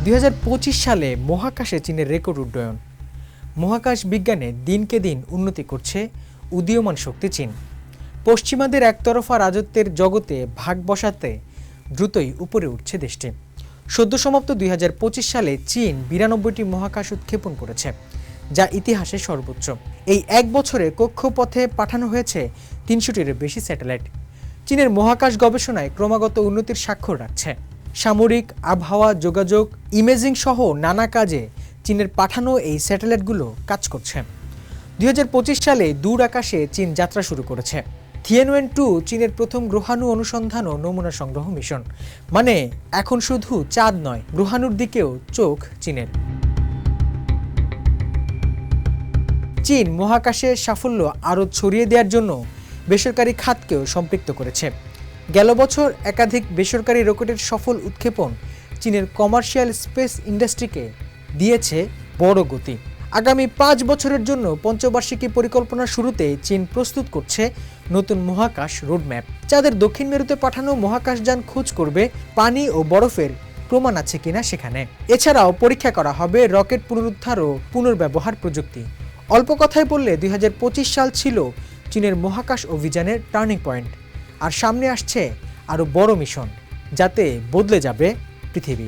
2025 সালে মহাকাশে চীনের রেকর্ড উড্ডয়ন। মহাকাশ বিজ্ঞানে দিনকে দিন উন্নতি করছে উদীয়মান শক্তি চীন। পশ্চিমাদের একতরফা রাজত্বের জগতে ভাগ বসাতে দ্রুতই উপরে উঠছে দেশটি। সদ্য সমাপ্ত 2025 সালে চীন 92টি মহাকাশ উৎক্ষেপণ করেছে, যা ইতিহাসে সর্বোচ্চ। এই এক বছরে কক্ষপথে পাঠানো হয়েছে 300টির বেশি স্যাটেলাইট। চীনের মহাকাশ গবেষণায় ক্রমাগত উন্নতির স্বাক্ষর রাখছে। সামরিক, আবহাওয়া, যোগাযোগ, ইমেজিং সহ নানা কাজে চীনের পাঠানো এই স্যাটেলাইটগুলো কাজ করছে। 2025 সালে দূর আকাশে চীন যাত্রা শুরু করেছে। থিয়েনওয়েন-2 চীনের প্রথম গ্রহাণু অনুসন্ধান ও নমুনা সংগ্রহ মিশন। মানে এখন শুধু চাঁদ নয়, গ্রহাণুর দিকেও চোখ চীনের। চীন মহাকাশের সাফল্য আরও ছড়িয়ে দেওয়ার জন্য বেসরকারি খাতকেও সম্পৃক্ত করেছে। গেল বছর একাধিক বেসরকারি রকেটের সফল উৎক্ষেপণ চীনের কমার্শিয়াল স্পেস ইন্ডাস্ট্রিকে দিয়েছে বড় গতি। আগামী 5 বছরের জন্য পঞ্চবার্ষিকী পরিকল্পনার শুরুতে চীন প্রস্তুত করছে নতুন মহাকাশ রোডম্যাপ। চাঁদের দক্ষিণ মেরুতে পাঠানো মহাকাশযান খোঁজ করবে পানি ও বরফের প্রমাণ আছে কিনা সেখানে। এছাড়াও পরীক্ষা করা হবে রকেট পুনরুদ্ধার ও পুনর্ব্যবহার প্রযুক্তি। অল্প কথায় বললে 2025 সাল ছিল চীনের মহাকাশ অভিযানের টার্নিং পয়েন্ট। আর সামনে আসছে আরও বড় মিশন, যাতে বদলে যাবে পৃথিবী।